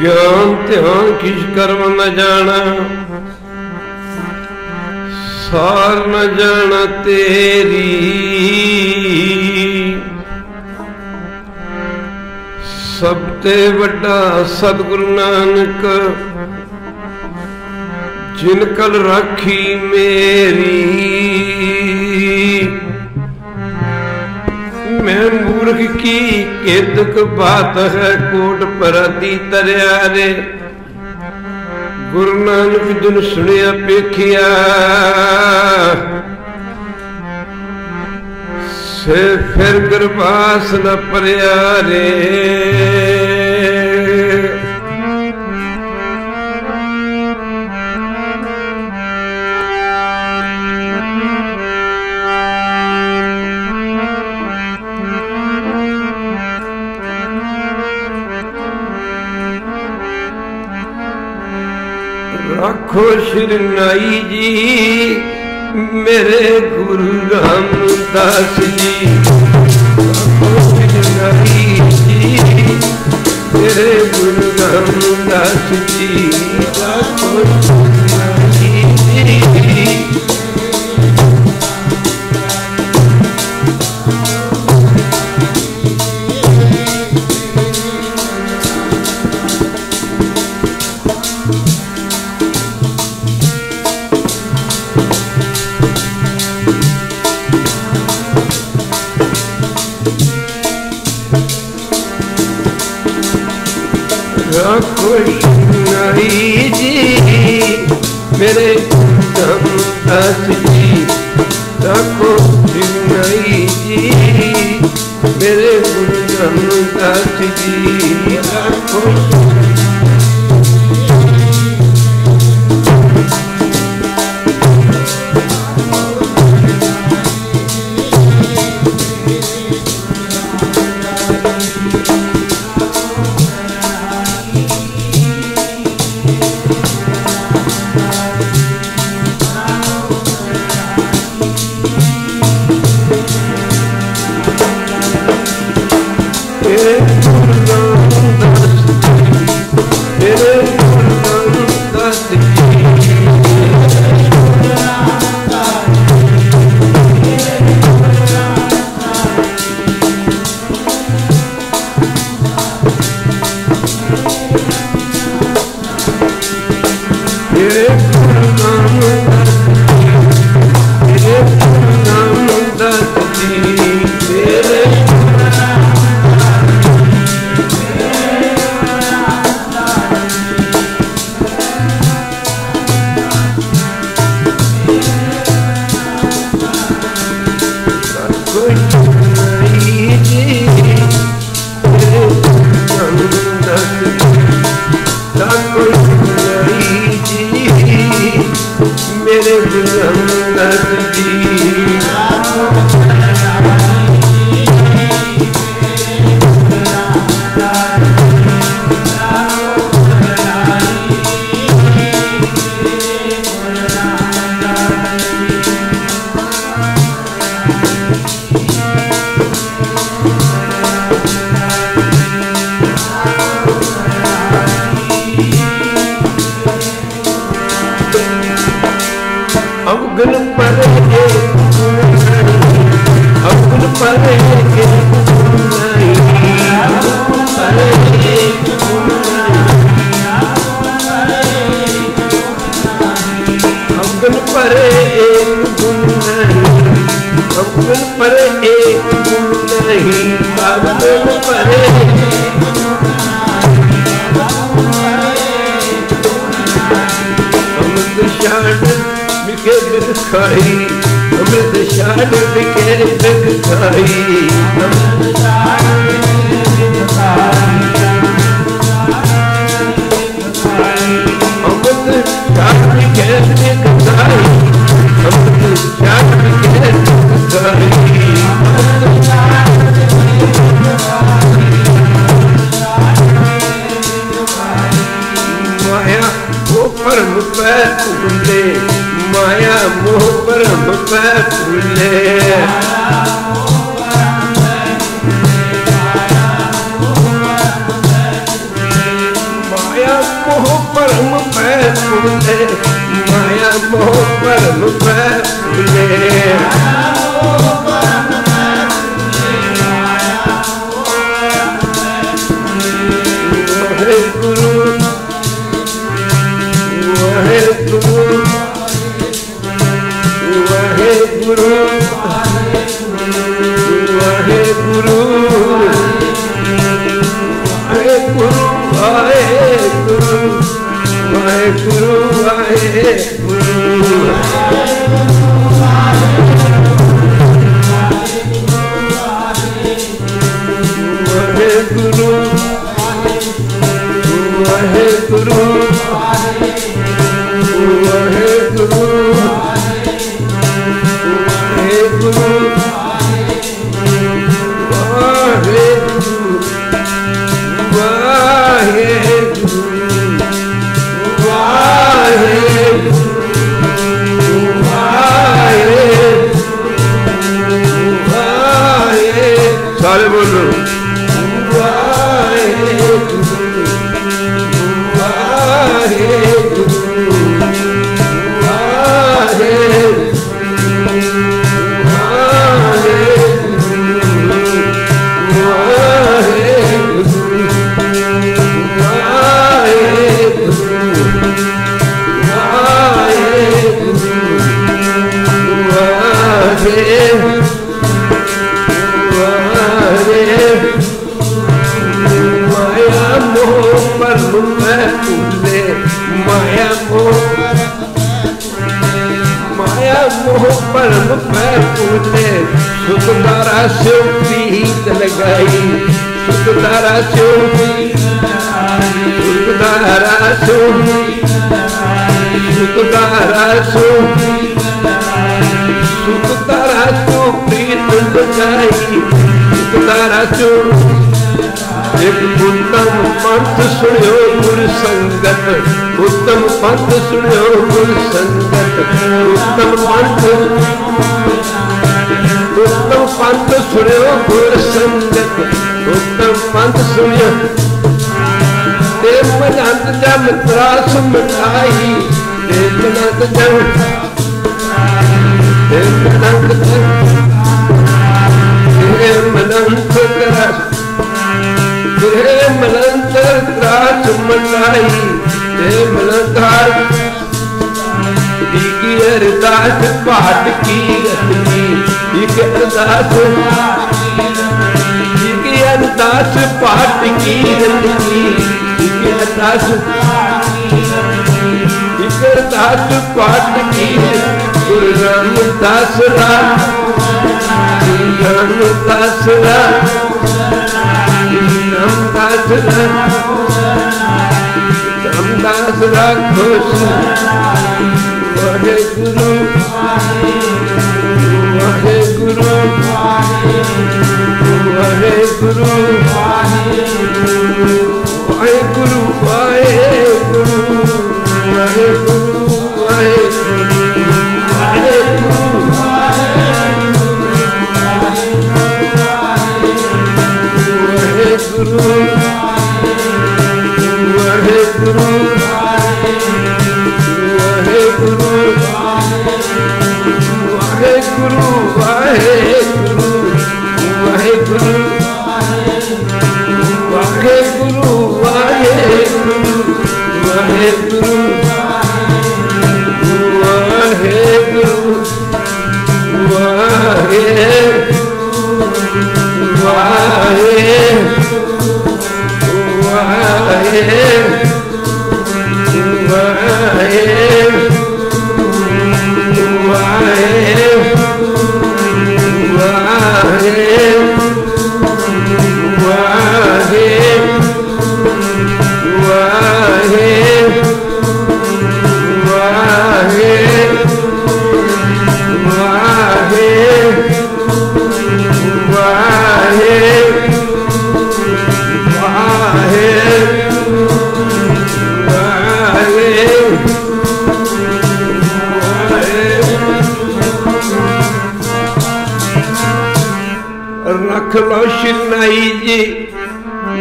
ज्ञान ध्यान किस कर्म न जाना, सार न जाना तेरी। सबते वड्डा सतगुरु नानक, जिन कल राखी मेरी। मैं मूर्ख की केतक बात है, कोट पराती तरया रे। गुरु नानक जिन सुनिया पेखिया, से फिर गर्भास न परया रे। राखो शिरनाई जी मेरे गुरु रामदास जी। राखो शिरनाई जी मेरे गुरु रामदास जी। राखो शिरनाई जी। राखो शिरनाई जी मेरे रामदास जी। राखो शिरनाई जी मेरे गुरु रामदास जी। राखो अमृत शान बिके बिक खाई। माया वो परम पे फूले, माया मोह परम पे फूले। परम पै फूले, माया मोह परम पै फूले। वाहेगुरु वाहेगुरु वाहेगुरु वाहेगुरु वाहेगुरु वाहेगुरु वाहेगुरु वाहेगुरु वाहेगुरु वाहेगुरु सारे बोलो परम पै फूले, सुखदारा से प्रीत लगाई, सुखदारा से सुखदारा से सुखदारा से सुखदारा से प्रीत लगाई, सुखदारा से एक उत्तम पंथ सुनियो गुरु संगत, उत्तम पंथ सुनियो गुरु संगत, उत्तम पंथ सुनियो गुरु संगत, उत्तम पंथ सुनियो। देवनंद जम त्रास मिठाई, देवनंद जम देवनंद देवनंद त्रास मलंतर त्रास मिठाई, मलंतर की अरदास पाठ की रत्नी, एक अरदास पाठ की रत्नी, एक अरदास पाठ की। गुरु रामदास राम रामदास राम रामदास रामदास राखो वाहेगुरु वाहेगुरु वाहेगुरु वाहेगुरु वाहेगुरु वाहेगुरु रख लो शिनाई जी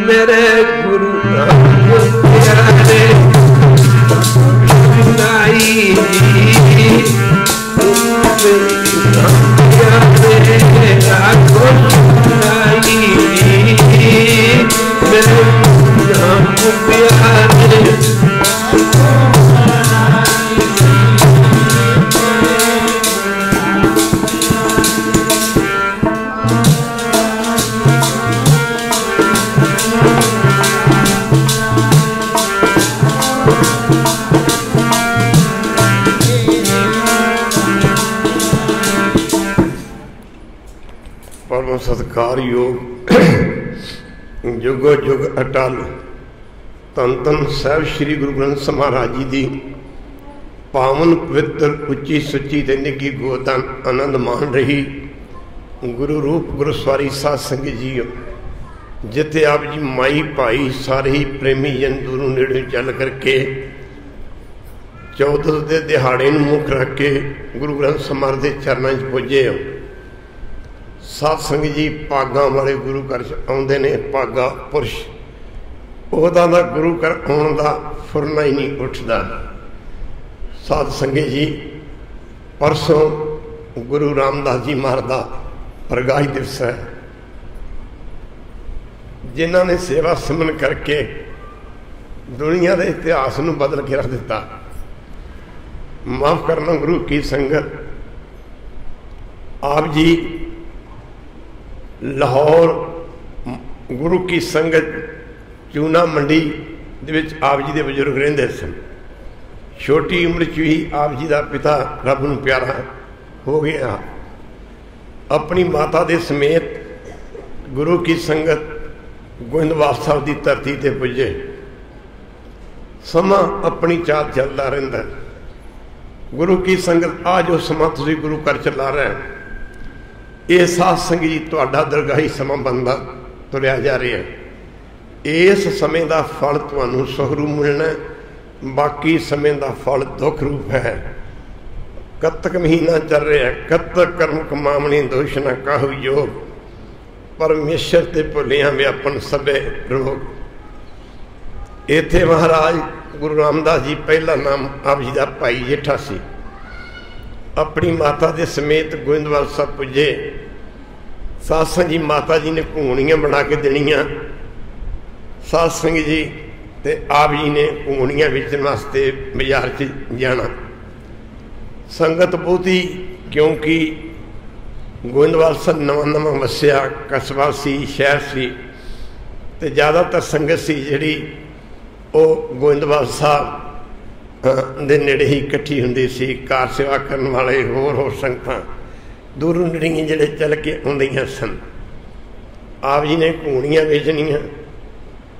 मेरे गुरु प्यारे। निरंकार योग जुगो जुग अटल। धन धन साहब श्री गुरु ग्रंथ साहिब महाराज जी की पावन पवित्र उच्ची सुच्ची ते निगी गोद आनंद मान रही गुरु रूप गुरु सवारी साध संगत जी, जिथे आप जी माई भाई सारे ही प्रेमी जन दूरों नेड़े चल करके चौदस के दिहाड़े मुख रख के गुरु ग्रंथ साहिब महाराज के चरणों च पुजे हो। साध संगत जी भागां वाले गुरु घर आउंदे ने, भागा पुरुष ओहदा दा गुरु घर आउण दा फुरना ही नहीं उठदा। साध संगत जी परसों गुरु रामदास जी महाराज दा प्रकाश दिवस है, जिन्हों ने सेवा सिमरन करके दुनिया के इतिहास को बदल के रख दिता। माफ करना गुरु की संगत, आप जी लाहौर गुरु की संगत चूना मंडी आप जी के बजुर्ग रहिंदे सन। छोटी उम्र च ही आप जी का पिता रब नूं प्यारा हो गया। अपनी माता के समेत गुरु की संगत गोइंदवाल साहब की धरती ते पुजे। समा अपनी चाल चलता रहिंदा। गुरु की संगत आ जो समा तुसीं गुरु घर चला रहे हैं, ये साध संगत जी तुहाडा दरगाही समा बनता तुरिया जा रहा है। इस समय का फल तुहानूं सुख रूप मिलना, बाकी समय का फल दुख रूप है। कतक महीना चल रहा है, कतक कर्म कमावनी दोष न कहु योग, परमेश्वर ते भुलिया व्यापन सबे रोग। इत्थे महाराज गुरु रामदास जी पहला नाम आप जी का भाई जेठा सी, अपनी माता के समेत गोइंदवाल साहब पुजे। साध संगत जी माता जी ने घूणियां बना के देनियां, साध संगत जी ते आप जी ने घूणियां बेचण वास्ते बाजार च जाना। संगत बहुती, क्योंकि गोइंदवाल साहब नवा नवा वसिया कस्बा सी, शहर सी, ते ज़्यादातर संगत सी जिहड़ी ਉਹ गोइंदवाल साहब ਦੇ नेड़े ही इकट्ठी ਹੁੰਦੀ ਸੀ। कार सेवा करने वाले होर संगतां दूरों नेड़ियां ਜਿਹੜੇ चल के आउंदियां सन। आप जी ने घूणियां ਵੇਚਣੀਆਂ।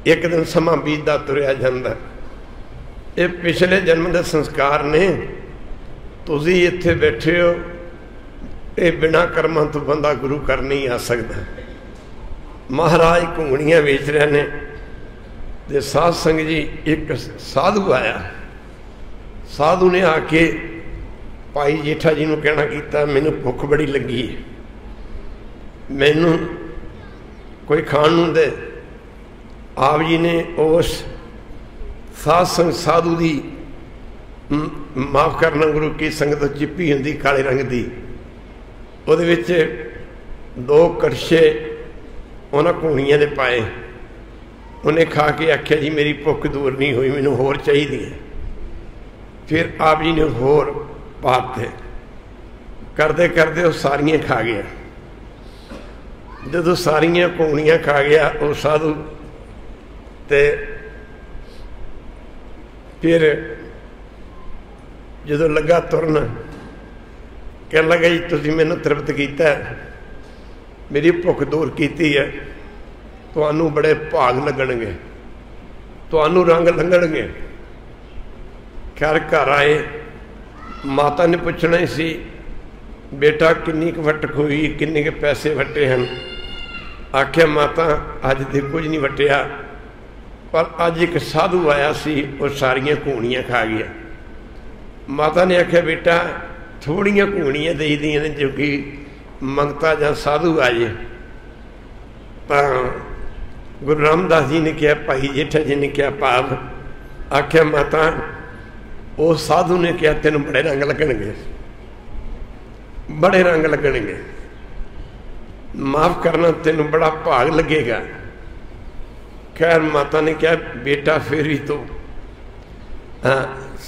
एक दिन समा बीतदा तुरिया ਜਾਂਦਾ। ये पिछले जन्म के संस्कार ने। तुसीं इत्थे बैठे हो, ये बिना कर्मां तो बंदा गुरु घर नहीं आ सकता। महाराज घूणियां वेच रहे ने ते साध संगत जी एक साधु आया। साधु ने आके भाई जेठा जी नूं कहना कीता, मैनूं भुख बड़ी लगी है, मैनूं कोई खाण नूं दे। आप जी ने उस साधु की माफ करना गुरु की संगत चिप्पी हुंदी काले रंग की, उहदे विच 2 कड़छे उन्हां घूणियां दे पाए। उन्हें खा के आख्या जी मेरी भुख दूर नहीं हुई, मैनूं होर चाहिदी है। फिर आप जी ने होर पाते, करते करते वो सारियां खा गया। जदों सारियां घूणियां खा गया वो साधु, ते फिर जदों लगा तुरन कह लगा जी तुसीं मैनूं तृप्त कीता, मेरी भुख दूर कीती है, तुहानूं बड़े भाग लगणगे, तुहानूं रंग लंघणगे। खैर घर आए, माता ने पुछना ही सी बेटा किन्नी क वटक हुई, किन्ने के पैसे वटे हैं। आख्या माता अज तो कुछ नहीं वटिया, पर अज एक साधु आया सी, वो सारियां घूणियां खा गया। माता ने आख्या बेटा थोड़ियां घूणियां दई दियां ने, जो कि मंगता जां साधु आ जाए। गुरु रामदास जी ने कहा, भाई जेठा जी ने कहा भाव। आख्या माता वो साधु ने कहा तेन बड़े रंग लगणगे, बड़े रंग लगणगे, माफ करना तेन बड़ा भाग लगेगा। खैर माता ने कहा बेटा फिर भी तो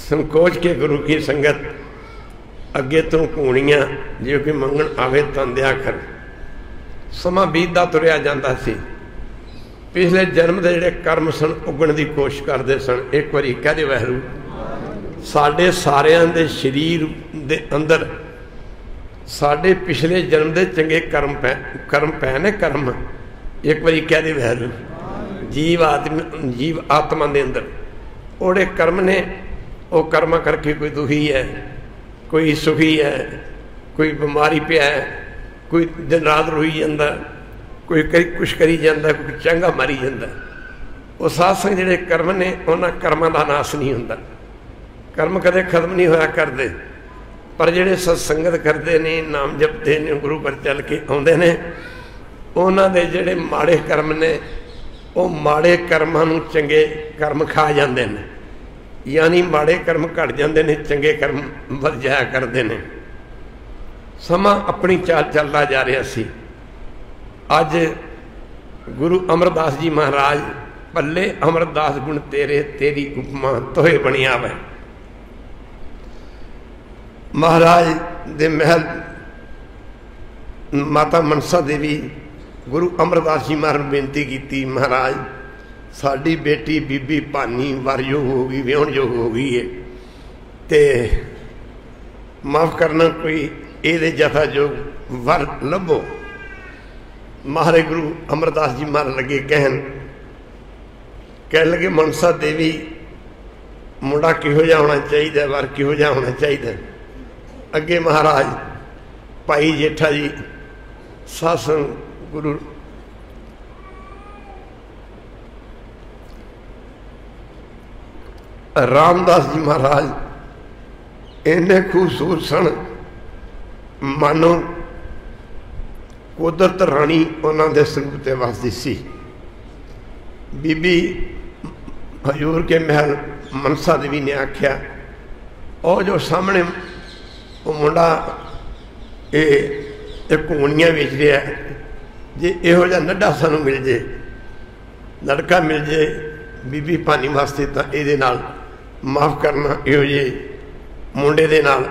संकोच के गुरु की संगत अगे तो घूणियां जो कि मंगण आवे तां दिया कर। समा बीतदा तुरिया जांदा सी। पिछले जन्म के जिहड़े कर्म सन उगण की कोशिश करते सन। एक बारी कह दे वाहिगुरू, साडे सारियां दे शरीर दे अंदर साढ़े पिछले जन्म के चंगे कर्म पै ने कर्म एक बारी कह दे वैरू जीव आत्मा के अंदर ओड़े कर्म ने वो कर्म करके कोई दुखी है, कोई सुखी है, कोई बीमारी पे है, कोई दिन रात रोई जाता, कोई कुछ करी जाता, कोई चंगा मारी जाता। वो सत्संग जिहड़े कर्म ने उन्होंने कर्मां का नाश नहीं होंदा, कर्म कदे खत्म नहीं होया करते। पर जिहड़े सत्संगत करते ने, नाम जपते ने, गुरु पर चल के आउंदे ने, उन्हां दे जिहड़े माड़े कर्म ने वो माड़े कर्मां नूं चंगे कर्म खा जाते हैं, यानी माड़े कर्म घट जाते हैं, चंगे कर्म वध जाया करते हैं। समा अपनी चाल चलता जा रहा सी। अज गुरु अमरदास जी महाराज पल्ले अमरदास गुण तेरे तेरी उपमा तोहे बनिया वै। महाराज दे महल माता मनसा देवी गुरु अमरदास जी महाराज बेनती की, महाराज साड़ी बेटी बीबी भानी वारयोग हो गई, विआहण योग हो गई है, ते माफ़ करना कोई ये जथा योग वर लभो। महाराज गुरु अमरदास जी महाराज लगे कह लगे मनसा देवी मुंडा किहो जिहा होना चाहिए, वर किहो जिहा होना चाहिए। अगे महाराज भाई जेठा जी सत्संग गुरु रामदास जी महाराज इन्ने खूबसूरत सन, मानो कुदरत राणी उन्होंने स्वरूप ते वसदी सी। बीबी हजूर के महल मनसा देवी ने आख्या, और जो सामने वो मुंडा ये घूणियां बेच रहा है, जे इहो जिहा नड्डा सानू मिल जाए, लड़का मिल जाए बीबी भानी वास्ते, तो ये माफ़ करना इहो जे मुंडे दे नाल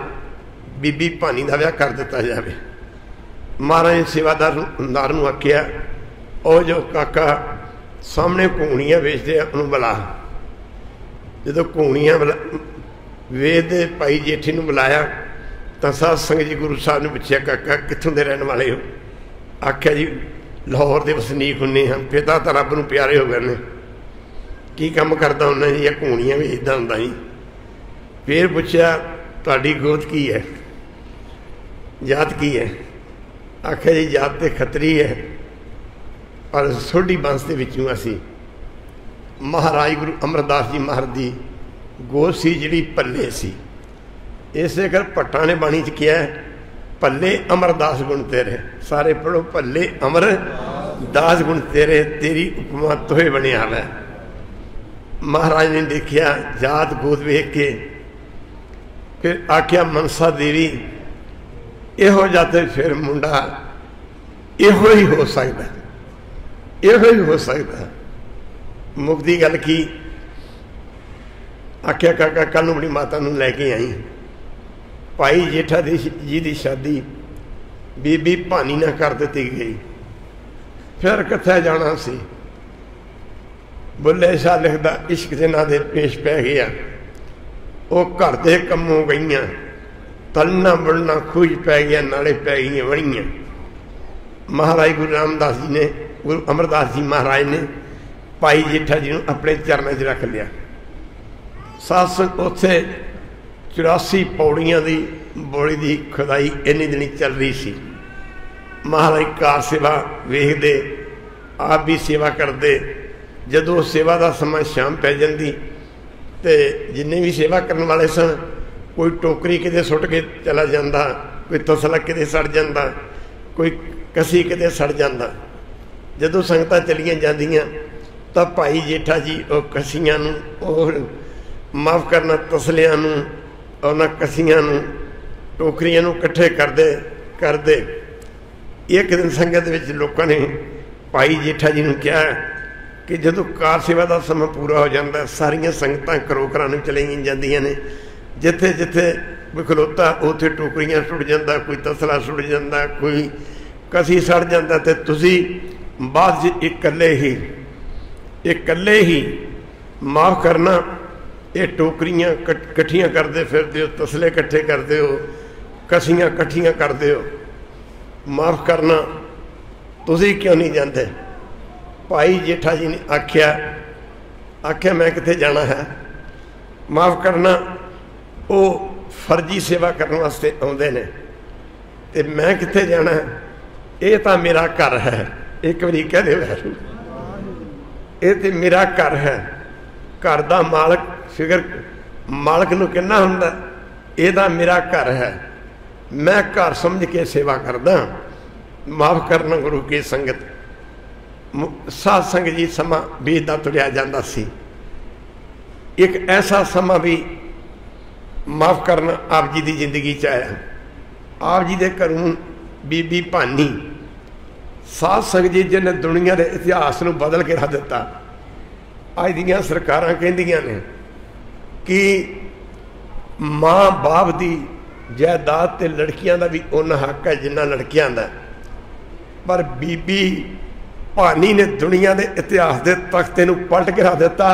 बीबी भानी का विआह कर दिता जाए। महाराज ने सेवादार नूं आख्या, और जो काका सामने घूणियां बेचते हैं उन्होंने बुला। जो घूणियां वेद भाई जेठी नूं बुलाया तो सत्संग जी गुरु साहब ने पूछा, काका कित्थों दे रहने वाले हो? आख्या जी लाहौर के वसनीक हुन्ने हाँ, पिता तो रब नूं प्यारे हो गए ने। की काम करता हुन्ना जी? या घूणियां वेचदा हुंदा जी। फिर पूछा तुहाडी गोत की है, जात की है? आख्या जी जात तो खतरी है, पर सोढ़ी बंस के विचों असी। महाराज गुरु अमरदास जी महाराज की गोत सी जिहड़ी पल्ले सी, इसे कर भट्टां ने बाणी च किया पल्ले अमरदास गुण तेरे। सारे पढ़ो, पल्ले अमर दास गुण तेरे तेरी उपमा तोहे बनिया वै। महाराज ने देखिया जात गोद वेख के, फिर आख्या मनसा देवी इहो जाते फिर मुंडा इहो ही हो सकता, इहो ही हो सकता। मुक्ति गल की आख्या काका कल नूं अपनी माता नूं लैके आई। भाई जेठा जी की शादी बीबी भानी ना कर दी गई। फिर कित्थे जाना सी? बुल्ले शाह लिखदा इश्क दे नां दे पेश पै गया। वो घर के कमों गई, तलना बुलना खूज पै गया, नाले पै गई वणियां। महाराज गुरु रामदास जी ने, गुरु अमरदास जी महाराज ने भाई जेठा जी ने अपने चरणों च रख लिया। सत्संग उत्थे 84 पौड़ियां की बौली की खुदाई इन्नी दिनी चल रही सी। महाराज कार सेवा वेखदे, आप भी सेवा करते। जदों सेवा का समा शाम पै जाती तो जिन्ने भी सेवा करने वाले सन, कोई टोकरी किते सुट के चला जाता, कोई तसला किते सड़ जाता, कोई कसी किते सड़ जाता। जदों संगतां चलियां जांदियां तो भाई जेठा जी वो कसियां नूं, और माफ़ करना तसलियां नूं, उन्हां कसियां नूं, टोकरियां नूं इकट्ठे करदे। एक दिन संगत विच लोकां ने भाई जेठा जी नूं कहा कि जदों कार सेवा का समा पूरा हो जाता, सारियां संगतां करोकरां नूं चलियां जांदियां ने, जिथे जिथे कोई खलोता उत्थे टोकरियां सुट जाता, कोई तसला सुट जाता, कोई कसी सड़ जाता, तो तुसीं बाद इकल्ले ही माफ़ करना ये टोकरियां कट्ठियां करते फिरते हो, तसले इकट्ठे करते हो, कसियां कट्ठियां करते हो, माफ़ करना तुसी क्यों नहीं जाते? भाई जेठा जी ने आख्या मैं कित्थे जाना है, माफ़ करना वो फर्जी सेवा करने वास्ते आउंदे ने ते मैं कित्थे जाना है, ये तो मेरा घर है। एक बारी कह दे वैरू, ये तो मेरा घर है। घर का मालक फिकर मालक नूं किन्ना हुंदा, ये तो मेरा घर है, मैं घर समझ के सेवा करदा। माफ़ करना गुरु की संगत। साध संगत जी समा बीतदा तुरिया जांदा सी। एक ऐसा समा भी माफ़ करना आप जी की जिंदगी च आया। आप जी के घरों बीबी भानी साध संगत जी जिन्हें दुनिया के इतिहास को बदल के रख दिता। अज दियां सरकारां कहंदियां ने कि माँ बाप की जायदाद ते लड़कियां का भी उन्ना हक है जिन्ना लड़कियां दा, पर बीबी भानी ने दुनिया के इतिहास के तख्ते नूं पलट के रख दिता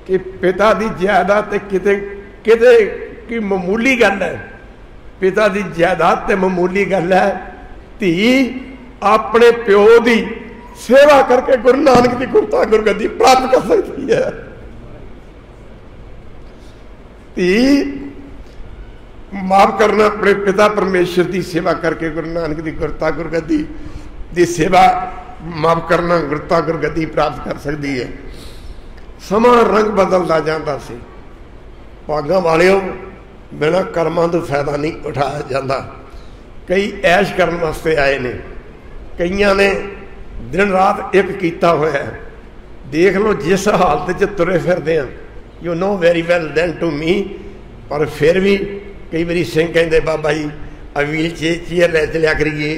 कि पिता की जायदाद किते किते की मामूली गल है। पिता की जायदाद ते मामूली गल है। धी अपने प्यो की सेवा करके गुरु नानक की गुरता गुरगद्दी प्राप्त कर सकती है। धी माफ करना अपने पिता परमेश्वर की सेवा करके गुरु नानक की गुरता गुरगद्दी की सेवा माफ करना गुरता गुरगद्दी प्राप्त कर सकती है। समा रंग बदलता जाता सी। भागा वालियों बिना कर्मां तो फायदा नहीं उठाया जाता। कई ऐश करने वास्ते आए ने, कईयां ने दिन रात एक किया होया है। देख लो जिस हालत च तुरे फिरदे हैं, you know very well then to me, पर फिर भी कई बार सिंह कहते बाबा जी आ व्हील चेयर लै चलिया करिए,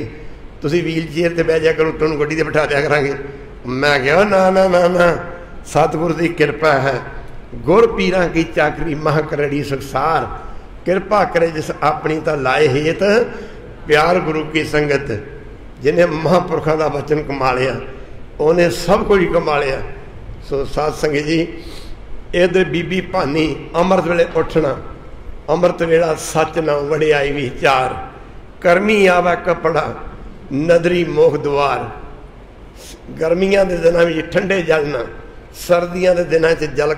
तुसी व्हील चेयर ते बह जाया करो, तुहानूं गड्डी ते बिठा दिया करांगे। मैं कहा ना ना ना ना, सतगुर की कृपा है। गुर पीरां की चाकरी मह करड़ी संसार, कृपा करे जिस अपनी तो लाए हेत प्यार गुरु की संगत। जिन्हें महापुरखों का वचन कमा लिया उन्हें सब कुछ कमा लिया। सो साध संगत जी, इधर बीबी भानी अमृत वेले उठना, अमृत वेला सच ना वड़ियाई विचार, करमी आवा कपड़ा नदरी मोख द्वार। गर्मियां के दिनों में ठंडे जलना, सर्दियों के दिनों जल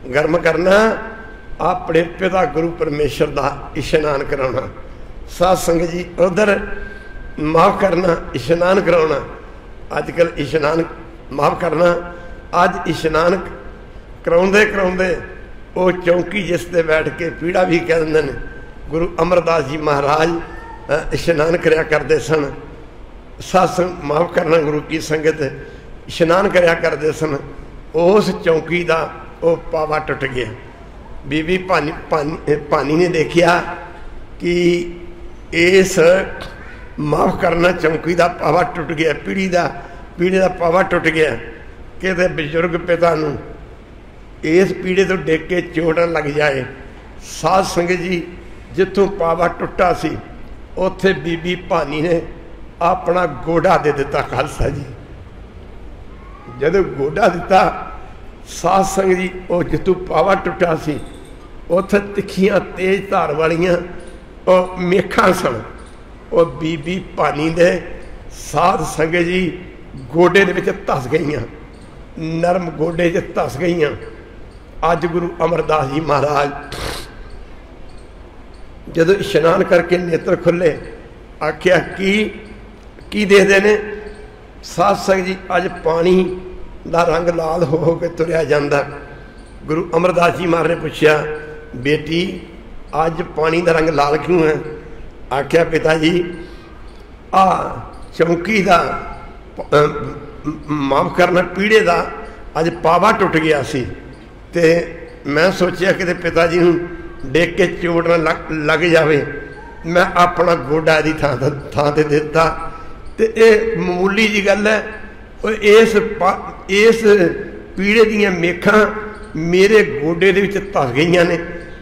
गर्म करना, अपने पिता गुरु परमेश्वर का इशनान कराना। साध संगत जी उधर माफ़ करना, इशनान कराना। अजकल इशनान माफ़ करना, अज इशनान कराउंदे कराउंदे वो चौंकी जिस ते बैठ के पीड़ा भी कह देंगे ने। गुरु अमरदास जी महाराज इशनान करया करते सन। सत्संग माफ़ करना गुरु की संगत इशनान करया करते सन। उस चौंकी का वो पावा टुट गया। बीबी भानी ने देखा कि इस माफ़ करना चौंकी का पावा टुट गया, पीढ़ी का पावा टुट गया। कि बजुर्ग पिता नूं इस पीढ़े तो डिग के चोट न लग जाए। साध संगत जी जिथों पावा टुटा सी उत्थे बीबी भानी ने अपना गोडा दे दिता खालसा जी। जदों गोडा दिता साध संगत जी वो जिथों पावा टुटा सी उत्थे तिखियां तेज धार वालियां मेखां सन। वो बीबी भानी दे साध संगत जी गोडे दे विच धस गईयां, नरम गोडे च धस गईयां। अज गुरु अमरदास जी महाराज जदों इशनान करके नेत्र खुले आख्या की देखते ने। साध संगत जी अज पानी का रंग लाल हो के तुरया जाता। गुरु अमरदास जी महाराज ने पूछा बेटी अज पानी का रंग लाल क्यों है? आख्या पिता जी आ चौंकी का माफ़ करना पीढ़े का अज पावा टुट गया सी ते मैं सोचा कि पिता जी नूं डिग के चोट न लग जाए। मैं अपना गोडा दी थां ते दिता ते ये मामूली जी गल है। इस पीड़े दियां मेखां मेरे गोडे दे विच धस गईयां ने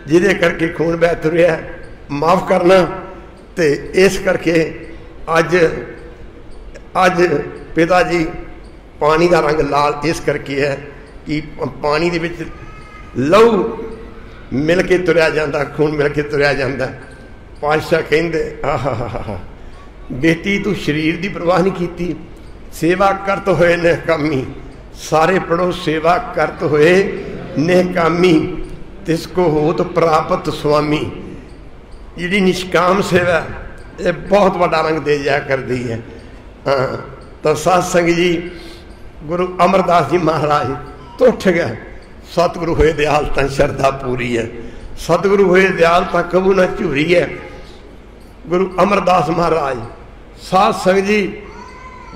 जिहदे करके खून बह तुरिया। माफ़ करना ते इस करके अज पिता जी पानी का रंग लाल इस करके है कि पानी दे विच लहू मिल के तुरया जाता, खून मिल के तुरया जाता। पातशाह कहंदे आहा बेटी तू शरीर की परवाह नहीं की, सेवा करत होए निहकामी। सारे पढ़ो सेवा करत होए निहकामी, तिसको होत प्राप्त स्वामी। जी निष्काम सेवा ये बहुत बड़ा रंग दे जाया करती है। हाँ तो सत्संग जी गुरु अमरदास जी महाराज तो उठ गए। सतगुरु होए दयाल तां श्रद्धा पूरी है, सतगुरु होए दयाल तां कबू ना झूरी है। गुरु अमरदास महाराज सत्संग जी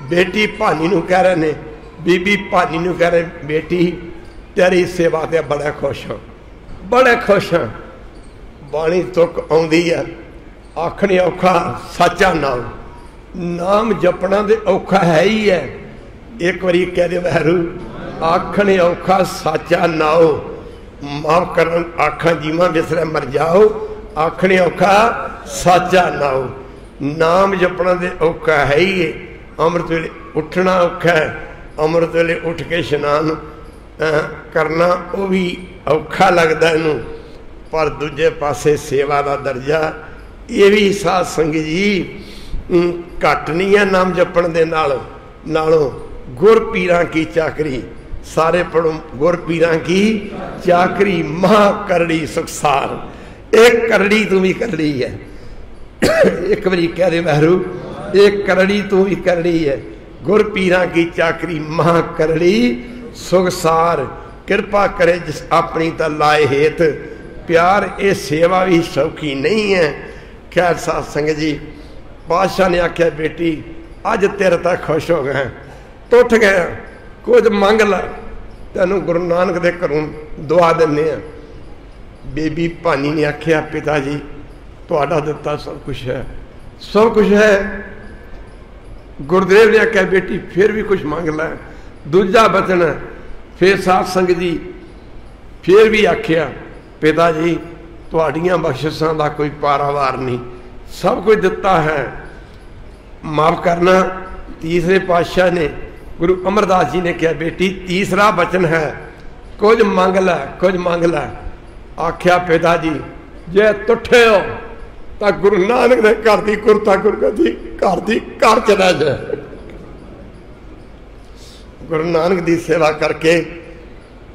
बेटी भानी नूं कह रहे ने, बीबी भानी नूं कह रहे बेटी तेरी सेवा ते बड़ा खुश हाँ, बड़े खुश हाँ। बाणी तुक आउंदी है आखने औखा सच्चा नाम, नाम जपना दे औखा है ही है। एक बारी कह दे वैरू आखने औखा सच्चा नाओ, माफ करन आखा जीवा बिसरे मर जाओ। आखने औखा सच्चा नाओ, नाम जपना दे औखा है ही है। अमृत वेले उठना औखा है, अमृत वेले उठ के इशनान करना वो भी औखा लगता इनू। पर दूजे पासे सेवा का दर्जा ये भी साध संगत जी घट नहीं है। नाम जपण दे नालों गुर पीरां की चाकरी, सारे पढ़ो गुर पीरां की चाकरी महा करड़ी सुखसार। एक करड़ी तू भी करड़ी है। एक बारी कह रहे वहरू एक करड़ी तू भी करड़ी है। गुर पीरां की चाकरी महा करड़ी सुखसार। कृपा करे जिस अपनी ता लाए हेत प्यार, ये सेवा भी सौखी नहीं है। खैर साध संगत जी बादशाह ने आख्या बेटी अज तेरे तक खुश हो गए, तो उठ गया कुछ मंग ला, तेनों गुरु नानक दे घरों दुआ दिन्ने आ। बेबी भानी ने आख्या पिता जी तुहाडा दिता सब कुछ है, सब कुछ है। गुरुदेव ने आख्या बेटी फिर भी कुछ मंग ला, दूजा बचन है। फिर साध संगत जी फिर भी आख्या पिता जी तुहाड़ियां बख्शिशां दा कोई पारावार नहीं, सब कुछ दिता है, माफ करना। तीसरे पातशाह ने गुरु अमरदास जी ने कहा बेटी तीसरा बचन है, कुछ मंग लै, कुछ मंग लै। आख्या पिता जी जे तुठे हो तो गुरु नानक दे घर दी गुरता गुरगदी घर दी घर च रह जाए। गुरु नानक दी सेवा करके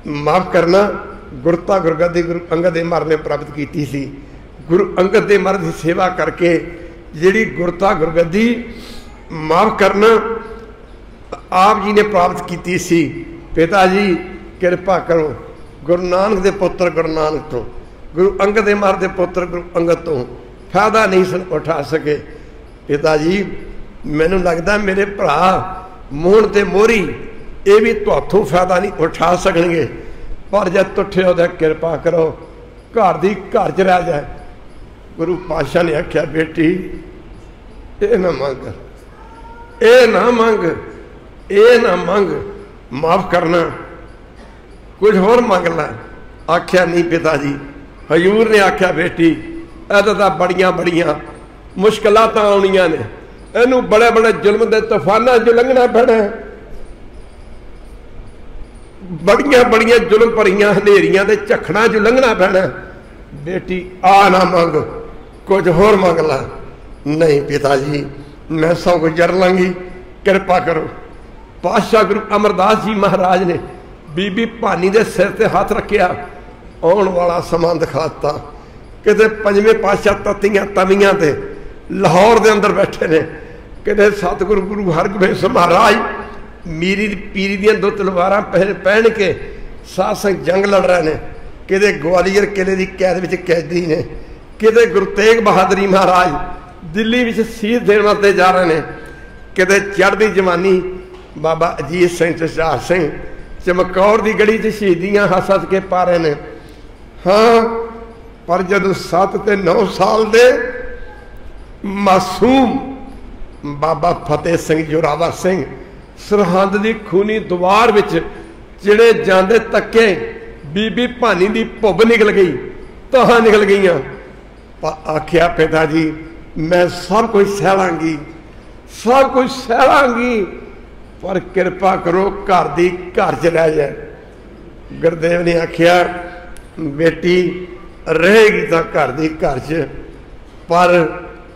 माफ करना गुरता गुरगदी गुरु अंगद देव महाराज ने प्राप्त की सी। गुरु अंगद देव महाराज की सेवा करके जिहड़ी गुरता गुरगदी माफ करना आप जी ने प्राप्त की सी। पिता जी कृपा करो गुरु नानक दे पुत्र गुरु नानक तो, गुरु अंगद देव महाराज दे पुत्र गुरु अंगद तो फायदा नहीं सन उठा सके। पिता जी मैनू लगता मेरे भरा मोहन ते मोहरी ये भी तुहाथों फायदा नहीं उठा सकणगे, पर जब तुठे हो कृपा करो घर दी घर च रह जाए। गुरु पातशाह ने आख्या बेटी ये ना मंग, ये ना मंग, ये ना मंग, माफ करना कुछ होर मंग ला। आख्या नहीं पिता जी। हजूर ने आख्या बेटी ऐसा तो बड़िया बड़िया मुश्किलां तां आउणियां ने, इनू बड़े बड़े जुल्म के तूफाना च लंघना पैना, बड़िया बड़िया जुल्म भरिया हनेरियां दे झखड़ां च लंघना पैना। बेटी आ ना मंग, कुछ होर मंग ला। नहीं पिता जी मैं सब कुछ जर लांगी, कृपा करो। पातशाह गुरु अमरदास जी महाराज ने बीबी भानी दे सिर ते हाथ रखिया, आउण वाला समा दिखाता। किते पंजवें पातशाह तत्तियां तवियां ते लाहौर दे अंदर बैठे ने, किते सतगुरु गुरु हरगोबिंद महाराज मीरी पीरी दियां दो तलवारां पहन के साथ जंग लड़ रहे ने, किते ग्वालियर किले की कैद विच कैदी ने, किते गुरु तेग बहादुर महाराज दिल्ली विच शहीद देण वास्ते जा रहे ने, किते चढ़दी जवानी बाबा अजीत सिंह चचार सिंह चमकौर की गढ़ी च शहीदियां हस हस के पा रहे ने। हाँ पर जदों 7 ते 9 साल दे मासूम बाबा फतेह सिंह जोरावर सिंह सरहद की खूनी दीवार विच चिड़े जांदे तके बीबी भानी की भुब निकल गई, तहां निकल गई। आख्या पिता जी मैं सब कुछ सहलांगी, सब कुछ सहलांगी, पर कृपा करो घर दी घर च रह जाए। गुरुदेव ने आख्या बेटी रहेगी तो घर दी घर च, पर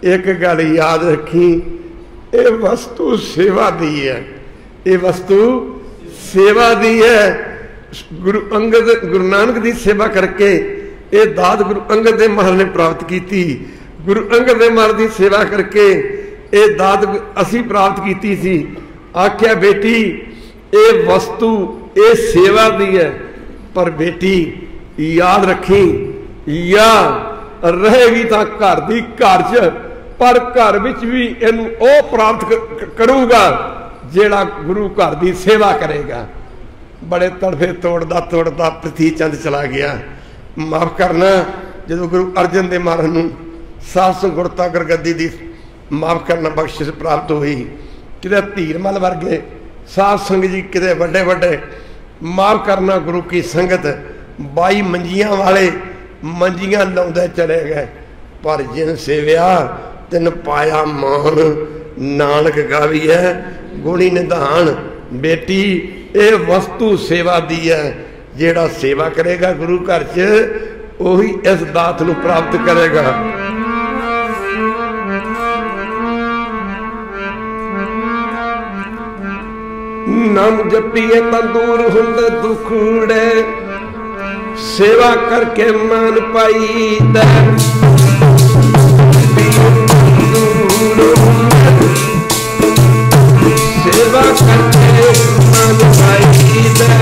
एक गल याद रखी, ये वस्तु सेवा दी है, ये वस्तु सेवा दी है। गुरु नानक की सेवा करके ये दात गुरु अंगद देव महाराज ने प्राप्त की थी। गुरु अंगद देव महाराज की सेवा करके ये दात असी प्राप्त की सी। आख्या बेटी ये वस्तु ये सेवा दी है, पर बेटी याद रखी, या रहेगी तो घर की घर च, पर घर विच भी इनू ओ प्राप्त करूगा जेड़ा गुरु घर की सेवा करेगा। बड़े तड़फे तोड़दा तोड़दा पृथ्वी चंद चला गया। माफ करना, जो गुरु अर्जन देव महाराज नूं सात संगुरता गरगद्दी दी माफ करना बख्शिश प्राप्त हुई, किते धीरमल वर्गे साध संग जी, किते वड्डे वड्डे माफ करना गुरु की संगत 22 मंजियां वाले मंजियां लाउंदे चले गए, पर जिन सेविया तिन पाया मान, नानक गावी है गुणी निधान। बेटी ये वस्तु सेवा दी है, जेड़ा सेवा करेगा गुरु घर च ओही इस दात नूं प्राप्त करेगा। नाम जपीए तां दूर हुंदे दुखड़े, सेवा करके मान पाई दे। सेवा करके मान पाई दे।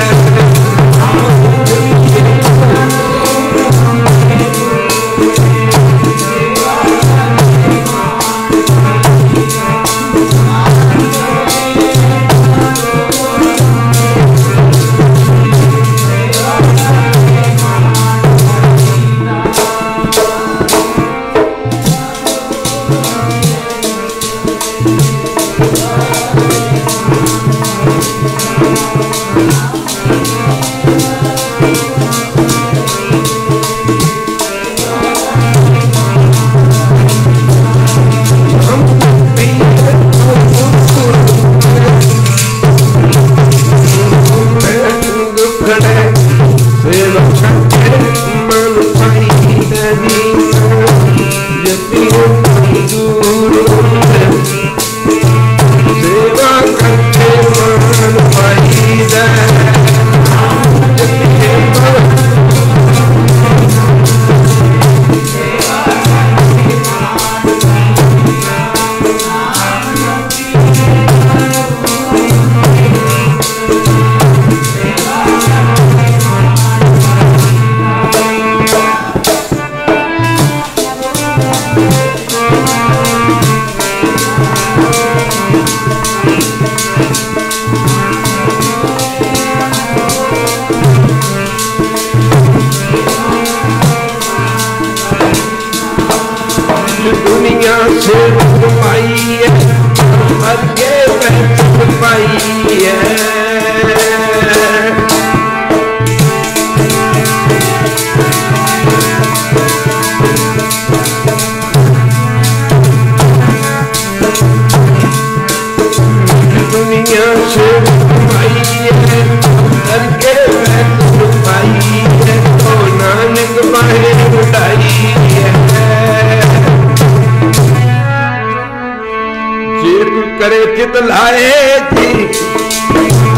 करे चित लाए जी,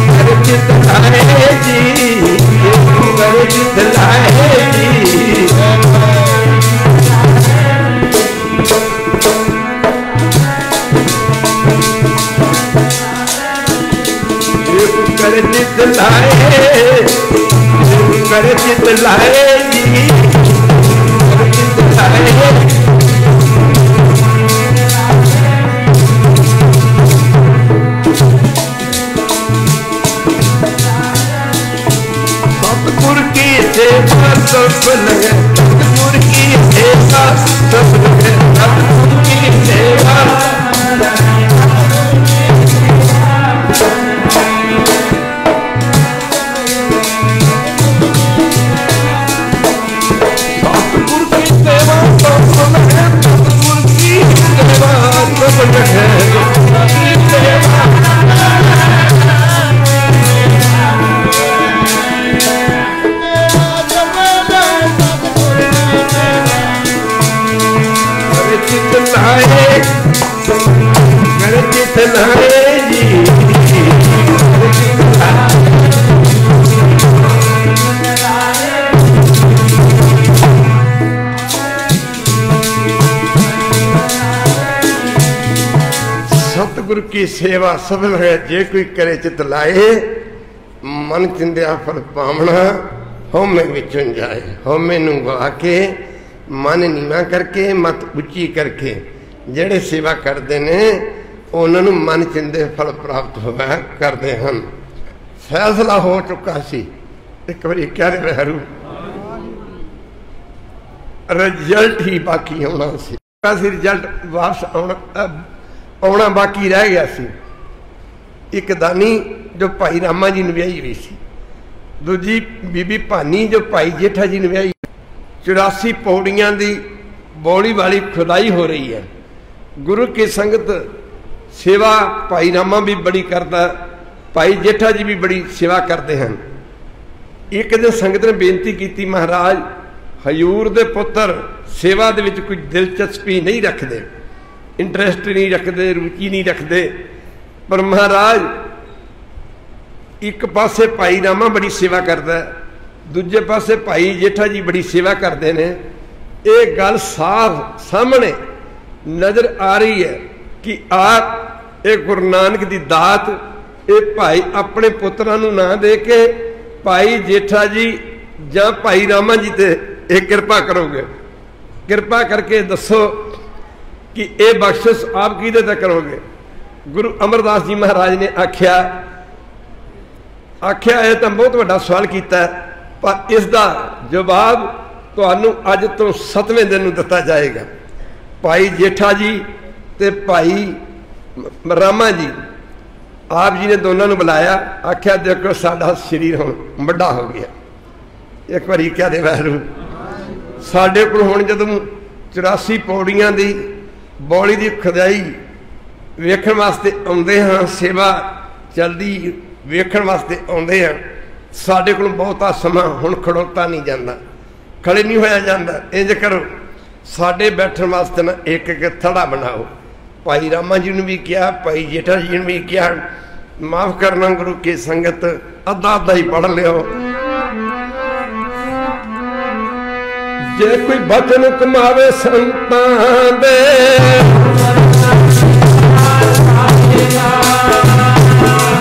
करे चित लाए जी, करे चित लाए जी। करे चित लाए, करे चित लाए जी, करे चित लाए। सतगुर की सेवा सफल है, सतगुर की सेवा सफल है, सतगुर की सेवा। सतगुर की सेवा सफल है, सतगुर की सेवा सफल है। लाए जी सतगुरु की सेवा सफल है जे कोई करे चित लाए मन चिंदिया फल पावना होमे विचों जाए होमे नूं गवा के मन नीवा करके मत उच्ची करके जेड़े सेवा करते ने उन्होंने मन चिंदे फल प्राप्त होया करते हैं। फैसला हो चुका सी एक बार क्या हरू रिजल्ट ही बाकी आना सी रिजल्ट वापस आना बाकी रह गया सी। एक दानी जो भाई रामा जी ने व्याही हुई सी, दूजी बीबी भानी जो भाई जेठा जी ने व्याही 84 पौड़ियां दी बौली वाली खुदाई हो रही है। गुरु की संगत सेवा भाई रामा भी बड़ी करता, भाई जेठा जी भी बड़ी सेवा करते हैं। एक दिन संगत ने बेनती की महाराज हजूर दे पुत्र सेवा दे विच कोई दिलचस्पी नहीं रखते, इंटरस्ट नहीं रखते, रुचि नहीं रखते, पर महाराज एक पासे भाई रामा बड़ी सेवा करता है, दूजे पासे भाई जेठा जी बड़ी सेवा करते हैं। ये गल साफ सामने नजर आ रही है कि ये गुरु नानक की दात ये भाई अपने पुत्रां नूं ना दे के भाई जेठा जी जां भाई रामा जी ते एक कृपा करोगे, कृपा करके दसो कि ये बख्शिश आप किहदे ते करोगे। गुरु अमरदास जी महाराज ने आख्या यह तो बहुत बड़ा सवाल किया, पर इसका जवाब तुहानू अज तो 7वें दिन दिता जाएगा। भाई जेठा जी ते भाई रामा जी आप जी ने दोनों को बुलाया, आख्या देखो साडा शरीर हुण बड़ा हो गया। एक बार क्या दे वैरू साडे कोल हुण जदों 84 पौड़ियां दी बौली की खुदाई वेखण वास्ते आउंदे हां, सेवा चलदी वेखण वास्ते आउंदे हां, साडे कोल बहुता समा हुण खड़ोता नहीं जाता, खड़े नहीं होया जाता। इंज करो साडे बैठण वास्ते ना एक एक थड़ा बनाओ। भाई रामा जी ने भी किया, भाई जेठा जी ने भी किया। माफ करना गुरु की संगत अद्धा अद्धा ही पढ़ लियो। जे कोई बचन कमावे संतां दे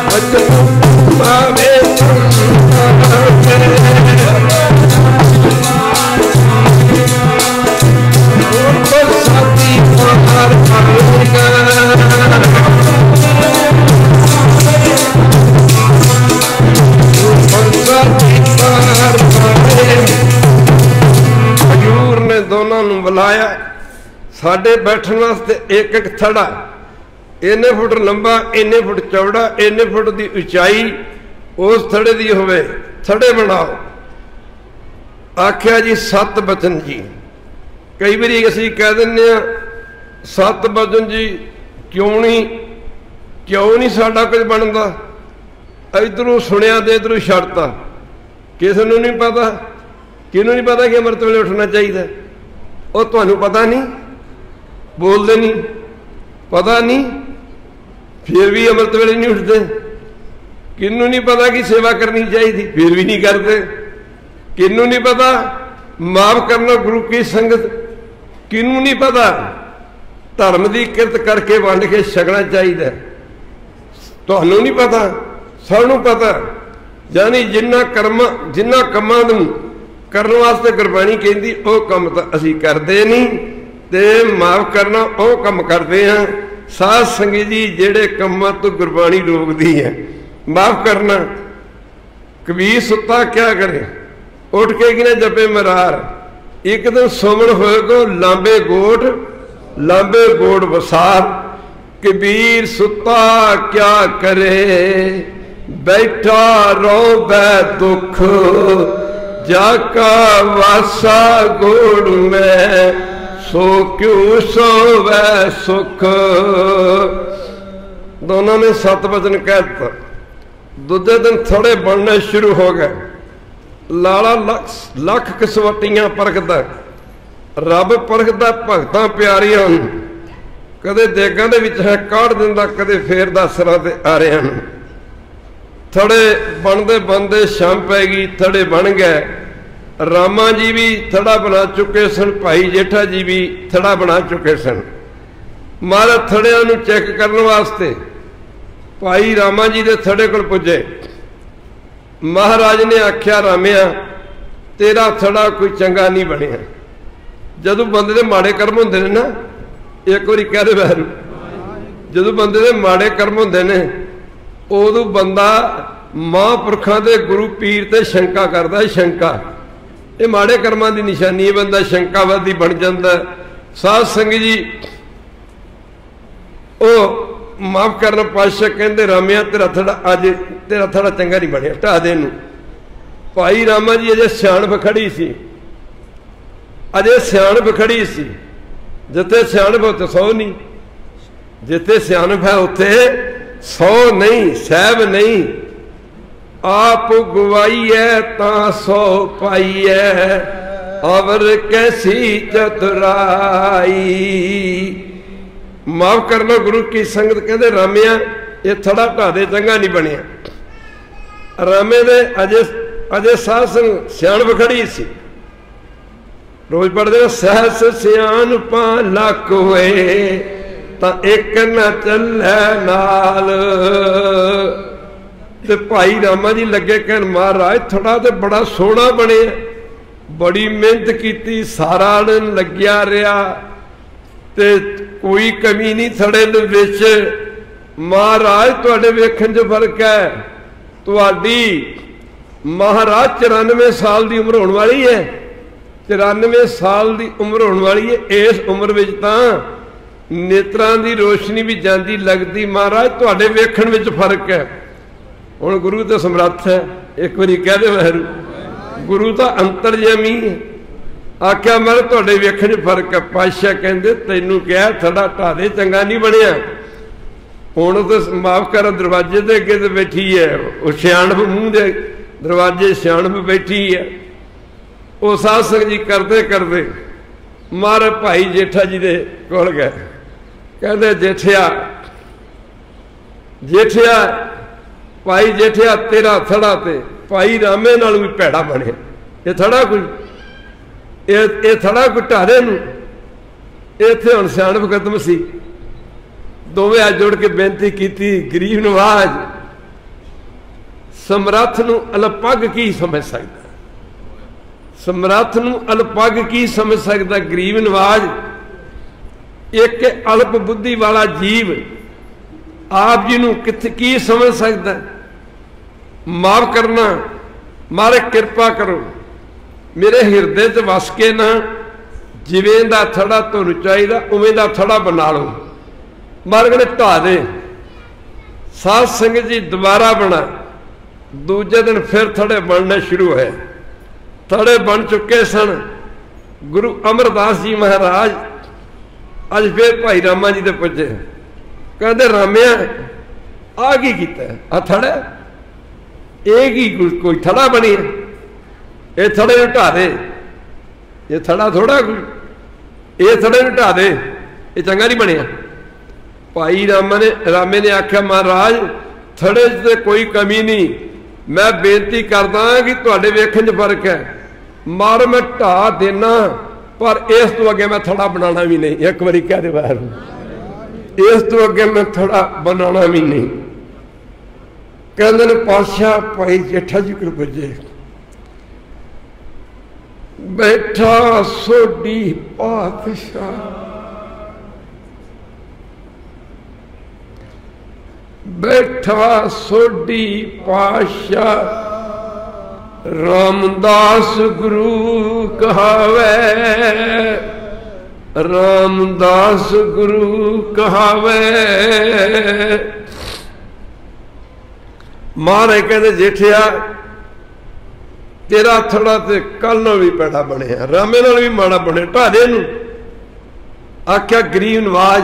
बचन कमावे संतां दे साथी पार पाएगा हजूर ने दोनों नूं बुलाया। साडे बैठण वास्ते एक एक थड़ा इन्ने फुट लंबा, इन्ने फुट चौड़ा, इन्ने फुट की उचाई उस थड़े की होवे, थड़े बनाओ। आख्या जी 7 बचन जी। कई बारी असीं कह दिंदे आ 7 बचन जी क्यों नहीं साडा कुछ बनता, इधरों सुनिया तो इधरों छड्डता। किसी नूं नहीं पता, किनूं नहीं पता कि अमृत वेले उठना चाहिए, और तुहानूं पता नहीं, बोलते नहीं, पता नहीं, फिर भी अमृत वेले नहीं उठते। किनूं नहीं पता कि सेवा करनी चाहिए, फिर भी नहीं करते। किनूं नहीं पता माफ करना गुरु की संगत, किनूं नहीं पता धर्म की किरत करके वंड के छकना चाहिए, तुहानूं नहीं पता, सानूं पता। यानी जिन्ना कमां नूं करने वास्ते गुरबाणी कहती वह काम तो असीं करते नहीं, ते माफ करना वह काम करते हैं। साध संगत जी जेड़े कामां तो गुरबाणी रोकती है, माफ करना। कबीर सुता क्या करे, उठ के कि जपे मरार। एक दिन सुमन होएगो लांबे गोड़ वसार। कबीर सुता क्या करे, बैठा रो बै दुख, जाका वासा गोड़ में, सो क्यों सोवै सुख। दोनों ने 7 वचन कह दिता। दूजे दिन थोड़े बनने शुरू हो गए। लाला लख कसवटियां परखदा, रब परखदा भगतां प्यारियां। कदे देगां दे विच है काढ़ दिंदा, कदे फेरदा सिरां ते आरियां नूं। थड़े बनते बनते शाम पै गई, थड़े बन गए। रामा जी भी थड़ा बना चुके सन, भाई जेठा जी भी थड़ा बना चुके सन। महाराज थड़ियां नूं चेक करने वास्ते भाई रामा जी दे थड़े कोल पुजे। महाराज ने आख्या, रामिया तेरा थड़ा कोई चंगा नहीं बनिया। जदों बंदे दे माड़े कर्म होंदे ने ना, एक बारी कह दे वैरू, जदों बंदे दे माड़े कर्म होंदे ने उदों बंदा महापुरखों के गुरु पीर ते शंका करता है। शंका ये माड़े कर्मां की निशानी है, बंदा शंकावादी बन जाता। साध संगत जी ओ माफ करना पातशाह कहते, रामिया तेरा थड़ा अज तेरा थड़ा चंगा नहीं बनया, ढा दे नूं। भाई रामा जी अजे सियाणप खड़ी सी, अजे सियाणप खड़ी सी। जिथे सियाणप उत्थे 100 नहीं, जिथे सियाणप है उत्थे 100 नहीं, सहब नहीं। आप गवाई है ता 100 पाई है, अवर कैसी चतुराई। माफ करना गुरु की संगत कहते, रामिया ये थड़ा ढा दे, चंगा नहीं बनया। रामे दे अजे अजे साध संग सियाणप खड़ी सी। रोज पढ़ते, सहस सियाणपा लख होए तां एक न चलै नाल। ते भाई रामा जी लगे कहन, महाराज थड़ा तो बड़ा सोहना बने, बड़ी मेहनत की, सारा दिन लग्या रहा ते कोई कमी नहीं थड़े दे विच। महाराज तुहाडे वेखण च फर्क है। तुहाडी महाराज 94 साल की उम्र होने वाली है, 94 साल की उम्र होने वाली है। इस उम्र में तां नेत्रां दी रोशनी भी जाती लगती। महाराज तुहाडे वेखण विच फर्क है। हुण गुरु तो समर्थ है, एक बारी कह दे वैरू, गुरु तो अंतरजामी है। आख्या मैं तुहाडे वेखण च फर्क है। पातशाह कहंदे तैनूं कहा थड़ा ढा दे, चंगा नहीं बनया। हुण तो माफ कर, दरवाजे दे अगे ते बैठी है, वो सियाणप मूँह दे दरवाजे सियाणप बैठी है। वो साध संगत जी करते करते मारे भाई जेठा जी दे कोल गए। कहते जेठिया जेठिया भाई जेठिया तेरा थड़ा ते भाई रामे नाल भी भैड़ा बने। ये थड़ा कोई ये थड़ा कोई ढारे नूं, इत्थे हुण सियाणप खत्म सी। दोवें हाथ जोड़ के बेनती की, गरीब नवाज समर्थ नूं अलपग की समझ सकता, समर्थ नूं अलपग की समझ सकता। गरीब नवाज एक अल्प बुद्धि वाला जीव आप जी नूं कित्थे की समझ सकता। माफ करना, मारे कृपा करो, मेरे हिरदे च वस के ना जिवें दा थड़ा तुहानूं चाहीदा उवें दा थड़ा बना लो। मार्ग ने ढा दे। साध संगत जी दोबारा बना, दूजे दिन फिर थड़े बनने शुरू होए। थड़े बन चुके सन। गुरु अमरदास जी महाराज अज फिर भाई रामा जी दे पुजे। कहते रामिया आ की कीता, आ थड़ा एक ही कोई थड़ा बनी है, ये थड़े नूं ढा दे। ये थड़ा थोड़ा कोई, ये थड़े नूं ढा दे, ये चंगा नहीं बनया। भाई रामे ने आख्या महाराज थड़े से कोई कमी नहीं, मैं बेनती करदा कि तुहाडे वेखण च फर्क है। मार मैं ढा देना, पर इस तो अगे मैं थड़ा बनाना भी नहीं। एक बारी कह दे बाहर, इस तो अगे मैं थड़ा बनाना भी नहीं। कहते ने पातशाह भाई जेठा जी को पुजे। बैठा सोडी पातशाह, बैठा सोडी पातशाह, रामदास गुरु कहावे, रामदास गुरु कहावे। महाराज कहते जेठिया तेरा थड़ा ते कल नाल भी पैड़ा बने, रामे नाल भी माड़ा बने, ढा दे नूं। आख्या गरीब नवाज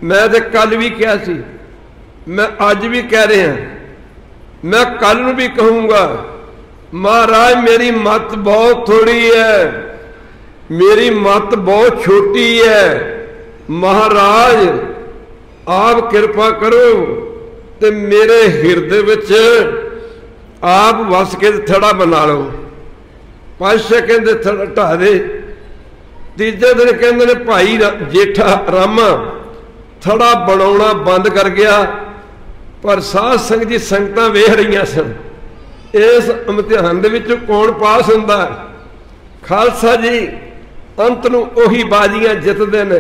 मैं तो कल भी कहा सी, मैं अज भी कह रहा, मैं कल नूं भी कहूँगा। महाराज मेरी मत बहुत थोड़ी है, मेरी मत बहुत छोटी है। महाराज आप कृपा करो ते मेरे हिरदे विच आप वस के थड़ा बना लो। पातशाह कहते थड़ा ढा दे। तीजे दिन कहते ने भाई जेठा रामा थड़ा बनाना बंद कर गया, पर साध संगत जी संगतां वेख रही सन इस इम्तिहान दे विच कौन पास हुंदा। खालसा जी अंत नूं उही बाजियां जितदे ने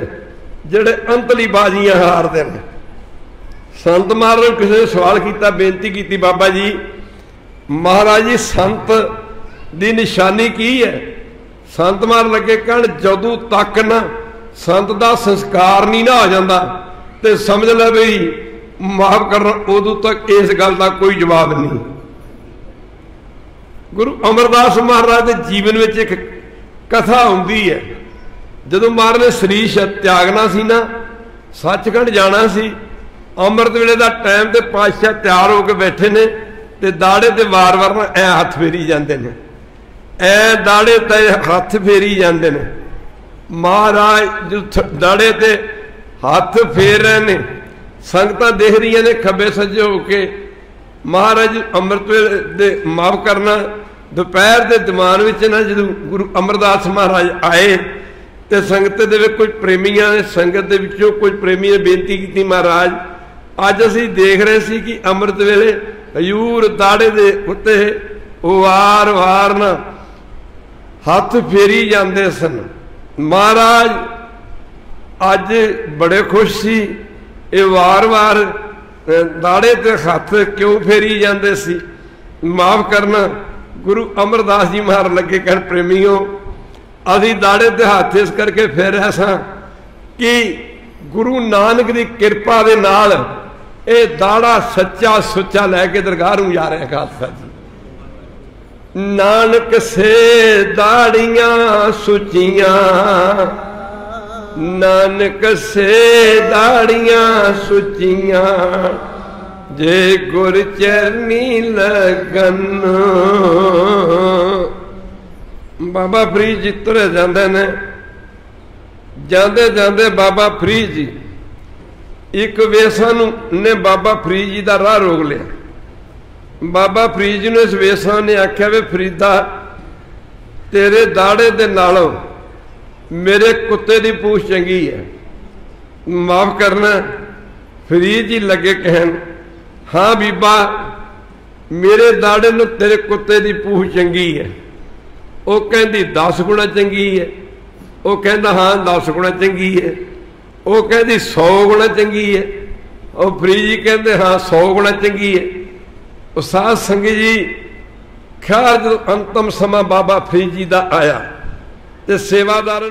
जिहड़े अंतली बाजियां हारदे ने। संत महाराज ने किसी ने सवाल किया, बेनती की, बाबा जी महाराज जी संत दी निशानी की है? संत महाराज लगे कहण जदों तक ना संत दा संस्कार नहीं ना हो जाता तो समझ लै बई माफ करना, उदों तक इस गल का कोई जवाब नहीं। गुरु अमरदास महाराज के जीवन में एक कथा आउंदी है। जदों महाराज ने शरीर त्यागना सी ना, सचखंड जाना सी, अमृत वेले का टाइम ते पातशाह तैयार होकर बैठे ने ते दाड़े ते वार वार ना ऐ हथ फेरी जाते हैं, ऐ दाड़े ते हथ फेरी जाते हैं। महाराज जो दाड़े ते हथ फेर रहे ने, संगतां देख रही ने खब्बे सज्जे होके। महाराज अमृत वेले दे माफ करना दोपहर के दीवान विच ना जो गुरु अमरदास महाराज आए तो संगत दे कुछ प्रेमियों ने, संगत दे विचों कुछ प्रेमी ने बेनती की, महाराज अज असीं देख रहे सी कि अमृत वेले हजूर दाड़े दे उत्ते वार वार ना हथ फेरी जाते सन। महाराज अज बड़े खुश सी, ये वार वार दाड़े ते हथ क्यों फेरी जाते सी? माफ करना। गुरु अमरदास जी महाराज लगे कह प्रेमियों असी दाड़े ते हाथ इस करके फेर ऐसा कि गुरु नानक की कृपा दे नाल ये दाड़ा सच्चा सुच्चा लैके दरगाह नूं जा रहे खालसा जी। नानक से दाड़ियां सुचियां, नानक से दाड़ियां सुचियां, जे गुर चरनी लगन। बाबा फरीद जी तुरे जाते ने, जाते जाते बाबा फरीद जी एक वेसा ने बाबा फरीद जी का राह रोक लिया। बाबा फरीद जी ने इस वेसा ने आख्या वे फरीदा तेरे दाड़े दे नालों मेरे कुत्ते की पूछ चंगी है, माफ करना। फरीद जी लगे कहन हाँ बीबा मेरे दाड़े नूं तेरे कुत्ते की पूछ चंगी है। वो कहती 10 गुणा चंगी है। वो कहता हाँ 10 गुणा चंगी है। वो कहती 100 गुणा चंगी है। और फरीद जी कहते हाँ 100 गुणा चंगी है। वो साध संगत जी ख्याल जो अंतिम समा बाबा फरीद जी का आया तो सेवादार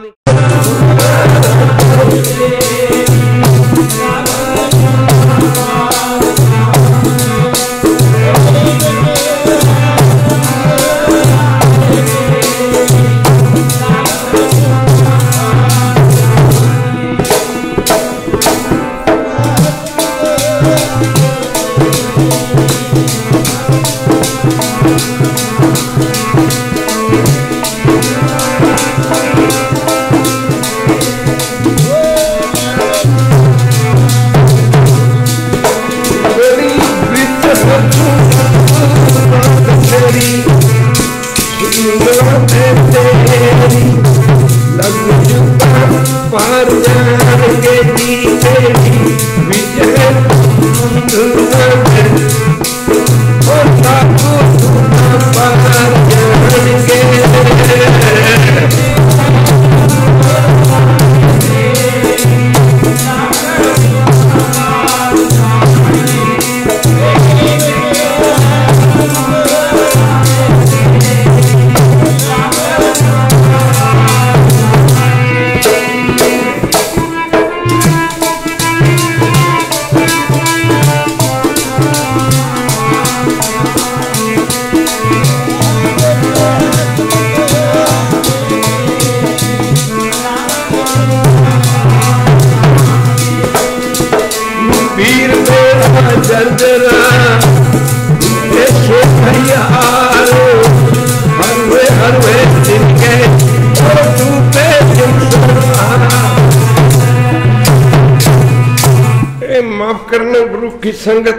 गुरमुखी संगत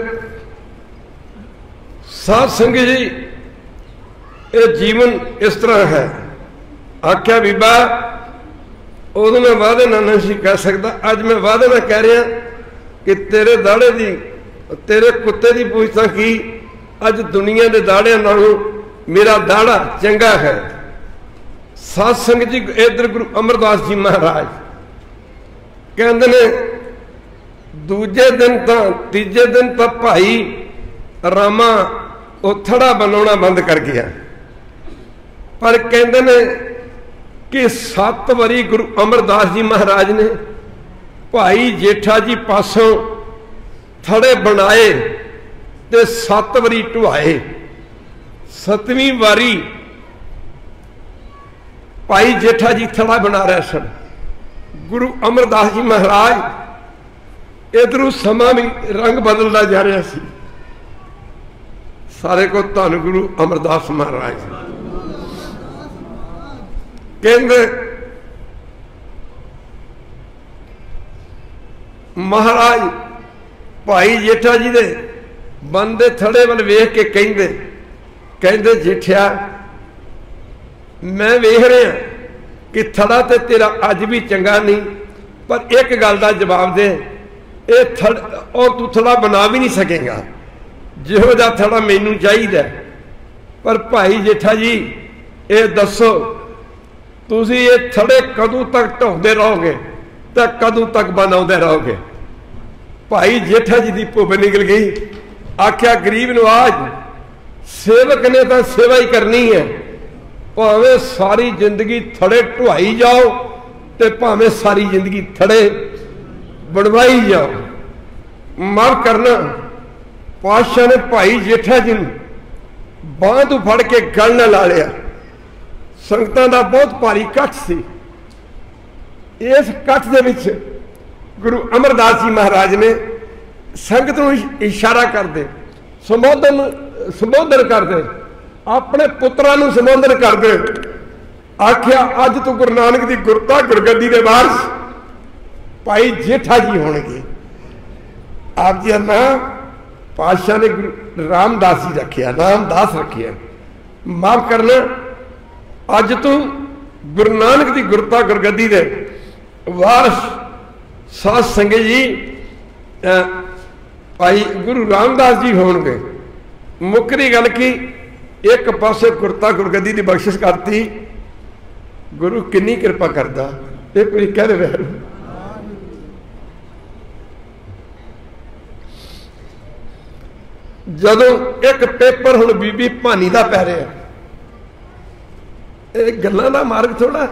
साध संगत जी ये जीवन इस तरह है। आख्या बीबा उदों मैं वादे ना नहीं कह सकता, अज मैं वादे ना कह रहा कि तेरे दाड़े दी तेरे कुत्ते की पूछता की अज दुनिया के दाड़िया नालों मेरा दाड़ा चंगा है। साध संगत जी इधर गुरु अमरदास जी महाराज कहते ने दूजे दिन तो तीजे दिन तो भाई रामा वो थड़ा बनाना बंद कर गया, पर कहते ने कि 7 बारी गुरु अमरदास जी महाराज ने भाई जेठा जी पासों थड़े बनाए ते 7 बारी ढुआए। 7वीं बारी भाई जेठा जी थड़ा बना रहे सन। गुरु अमरदास जी महाराज इधरों समा भी रंग बदलता जा रहा सी। सारे को धन गुरु अमरदास महाराज कहते महाराज भाई जेठा जी दे बंदे थड़े वाल वेख के कहते जेठिया मैं वेख रहा कि थड़ा तो तेरा अज भी चंगा नहीं, पर एक गल का जवाब दे ये थड़ और तू थड़ा बना भी नहीं सकेगा जिहो जा थड़ा मैनू चाहिए। पर भाई जेठा जी ये दसो तुसी ये थड़े कदों तक ढाउंदे रहोगे तो कदों तक बनाते रहोगे। भाई जेठा जी की भुब निकल गई। आख्या गरीब नवाज सेवक ने तो सेवा ही करनी है, भावें सारी जिंदगी थड़े ढुआई जाओ तो भावें सारी जिंदगी थड़े बनवाई जाओ। माफ करना पातशाह ने भाई जेठा जी बांह तो फड़ के गल न ला लिया। संगतां दा बहुत भारी कट्ठ सी। इस कट्ठ दे विच गुरु अमरदास जी महाराज ने संगत नूं इशारा करदे संबोधन करदे अपने पुत्रां नूं संबोधन करदे आख्या अज तो गुरु नानक की गुरता गुरगद्दी के वारिस भाई जेठा जी होणगे। आप जी नाम पातशाह ने गुरु रामदास जी रखिया, रामदास रखिया। माफ करना अज तो गुरु नानक की गुरता गुरगद्दी के वारिस साध संगत जी भाई गुरु रामदास जी होणगे। मुकरी गल की एक पासे गुरता गुरगद्दी की बख्शिश करती, गुरु किन्नी कृपा करता ये कोई कह रहे। जदों एक पेपर हुण बीबी भानी का पै रहा, ये गल्लां दा मार्ग थोड़ा।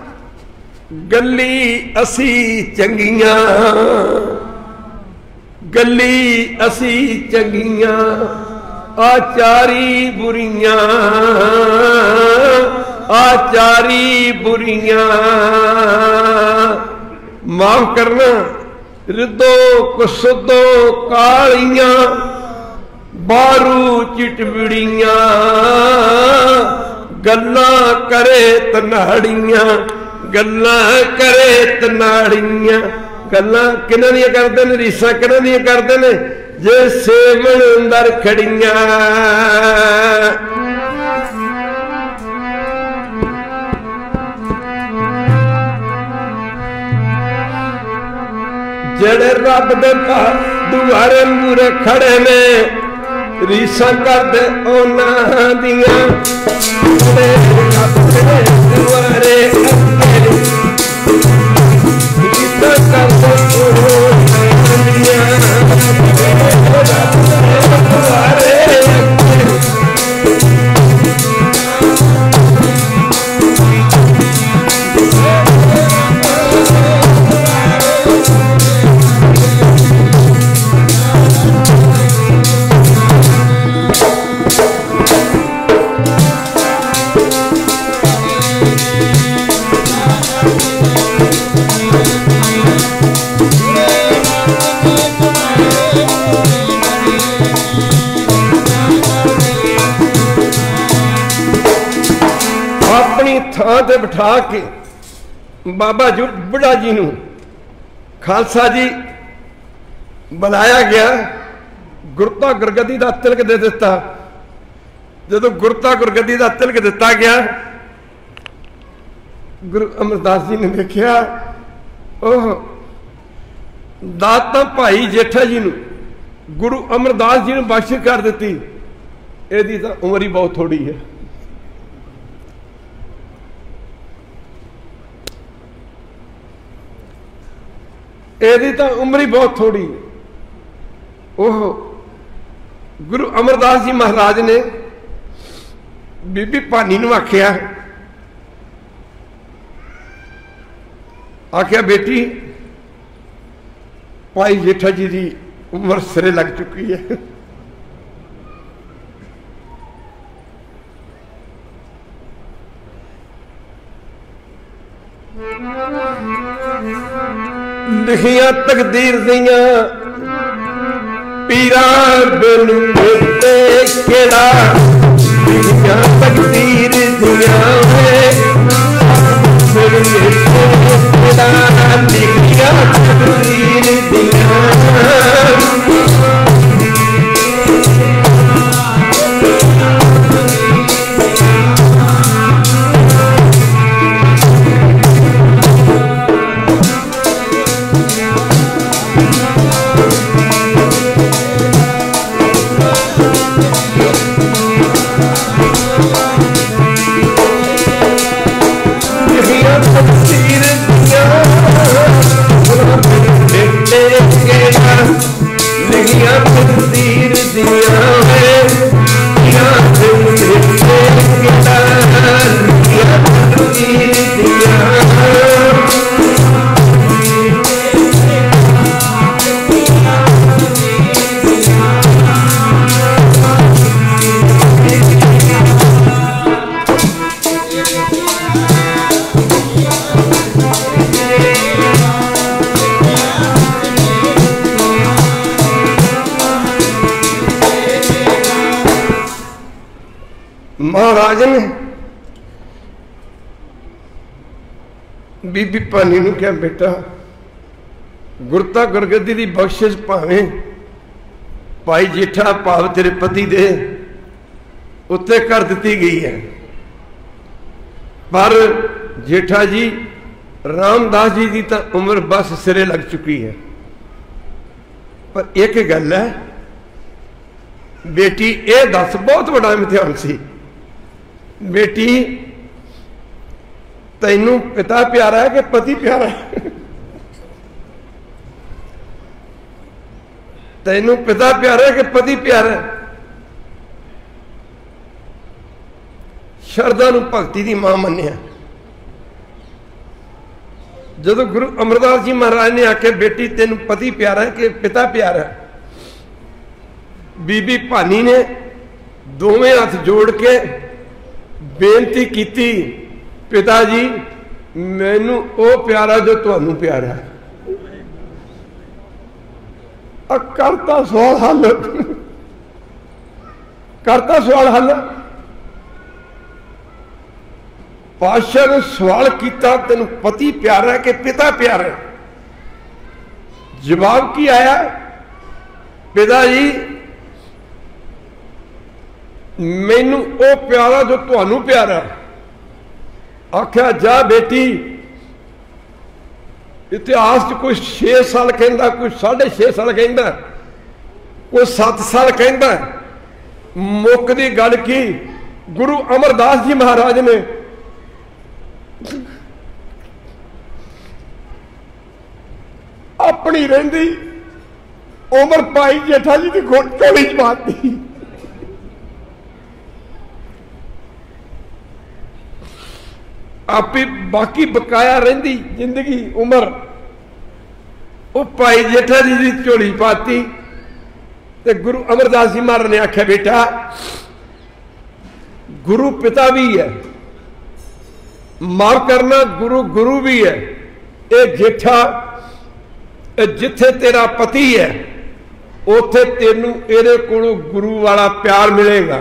गली असी चंगियां गली असी चंगियां आचारी बुरियां आचारी बुरियां। माफ करना रिदो कुसदो कालियां बारू चिटबिड़ियां गल्लां करे तनाड़ियां गल्लां करे तनाड़ियां। गल्लां किन्हां दियां करदे ने, रीसां किन्हां दियां करदे ने जे सेवन अंदर खड़ियां। जेड़े रब दे दुआरे मूरे खड़े ने रीसा करदे उन्हां दियां। रब दे दुआरे रीसा करदे उन्हां दियां। रब दे दुआरे थां ते बिठा के बाबा जी बुढ़ा जी नूं खालसा जी बुलाया गया। गुरता गुरगद्दी का तिलक दे दिता। जो गुरता गुरगद्दी का तिलक दिता गया, गुरु अमरदास जी ने देखा ओह दात भाई जेठा जी नूं गुरु अमरदास जी ने बख्शिश कर दी, यदी तो उम्र ही बहुत थोड़ी है। यदी तो उम्र ही बहुत थोड़ी। ओह गुरु अमरदास जी महाराज ने बीबी भानी नूं आख्या, आख्या बेटी भाई जेठा जी की उम्र सिरे लग चुकी है, लिखिया तकदीर दियां पीरा बिन मिटे केड़ा, लिखिया तकदीर दियां बिन मिटे केड़ा, लिखिया तकदीर दियां। महाराज ने बीबी भानी नूं कहा, बेटा गुरता गुरगद्दी की बख्शिश भावें भाई जेठा भाव तेरे पति दे उत्ते कर दी गई है, पर जेठा जी रामदास जी की तो उम्र बस सिरे लग चुकी है। पर एक गल है बेटी, ये दस बहुत बड़ा इम्तिहान सी, बेटी तैनू पिता प्यारा है कि पति प्यारा है? तैनू पिता प्यारा है कि पति प्यारा है? शरदा नूं भगती दी मां मन्निया। जदों गुरु अमरदास जी महाराज ने आखे बेटी तेनू पति प्यारा है कि पिता प्यारा है, बीबी भानी ने दोवें हाथ जोड़ के बेनती की, पिताजी मैनू ओ प्यारा जो तुहानू प्यारा है। करता सवाल हल, करता सवाल हल। पातशाह ने सवाल किया तेन पति प्यारा है कि पिता प्यारा है? जवाब की आया, पिताजी मैनू ओ प्यारा जो तुहानू प्यारा। आख्या जा बेटी, इतिहास कोई 6 साल कहता, कोई 6.5 साल कहता, कोई 7 साल कहता। मुक दी गल की गुरु अमरदास जी महाराज ने अपनी रही उम्र भाई जेठा जी की झोली च पाती। आपी बाकी बकाया रही जिंदगी उम्र वो भाई जेठा जी की झोली पाती। ते गुरु अमरदास जी महाराज ने आख्या बेटा गुरु पिता भी है, माफ करना गुरु गुरु भी है। ये जेठा जिथे तेरा पति है उथे तेनू एदे कोलों गुरु वाला प्यार मिलेगा,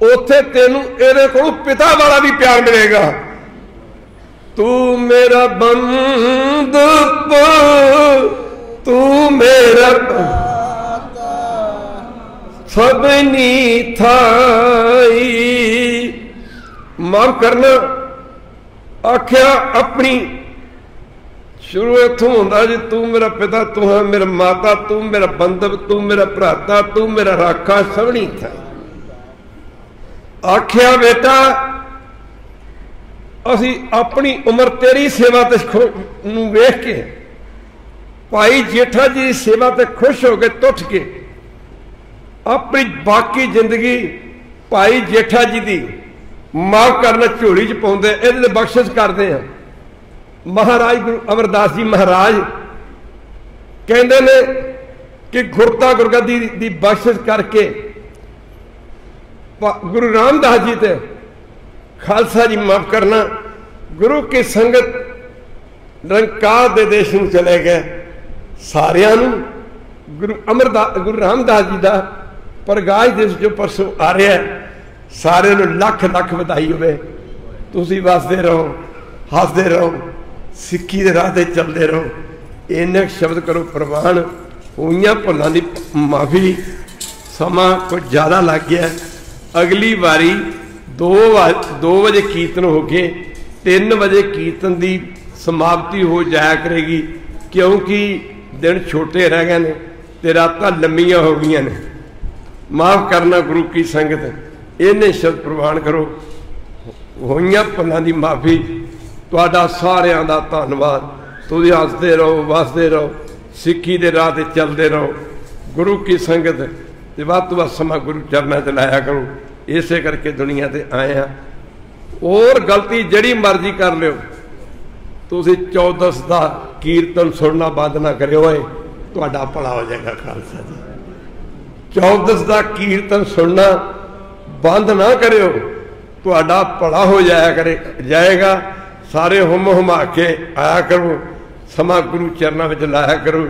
उथे तेनू एदे कोलों पिता वाला भी प्यार मिलेगा। तू मेरा बंद, तू मेरा सबनी थाई। माफ करना आख्या अपनी शुरू इथों होंदा जी, तू मेरा पिता, तू है मेरा माता, तू मेरा बंधव, तू मेरा भ्राता, तू मेरा राखा, सबनी था। आख्या बेटा असी अपनी उम्र तेरी सेवा ते वेख के भाई जेठा जी की सेवा ते खुश हो गए, तुठ के अपनी बाकी जिंदगी भाई जेठा जी की माफ करना झोली च पाउंदे, इहदे ते बख्शिश करते हैं। महाराज गुरु अमरदास जी महाराज कहते ने कि गुरता गुरगद्दी दी बख्शिश करके गुरु रामदास जी ते खालसा जी माफ करना गुरु की संगत रंकार दे देश में चले गए। सारियां गुरु रामदास जी का प्रकाश दिवस जो परसों आ रहा है, सारे लख लख बधाई होवे। तुसी वसदे रहो, हसदे रहो, सिक्खी दे राह ते चलते रहो। इन्ने शब्द करो प्रवान। होइयां भुलां दी माफ़ी। समा कुछ ज़्यादा लग गया। अगली बारी 2 बजे कीर्तन हो के 3 बजे कीर्तन की समाप्ति हो जाया करेगी, क्योंकि दिन छोटे रह गए ने ते रातां लम्मियां हो गई ने। माफ करना गुरु की संगत। इन्ने शब्द प्रवान करो। होइयां भुलां दी माफ़ी। तुहाडा सारियां दा धन्नवाद। तुसीं हसदे रहो, वसदे रहो, सिक्खी दे राह ते चलते रहो। गुरु की संगत ते वध तो वध समा गुरु चरणों च लाया करो। इसे करके दुनिया ते आए हैं। और गलती जड़ी मर्जी कर लियो, तुसीं चौदस का कीर्तन सुनना बंद ना करियो। तुहाडा भला हो जाएगा खालसा जी। चौदस का कीर्तन सुनना बंद ना करियो, तुहाडा भला हो जाएगा। सारे हुम हुमा के आया करो, समा गुरु चरणों में लाया करो।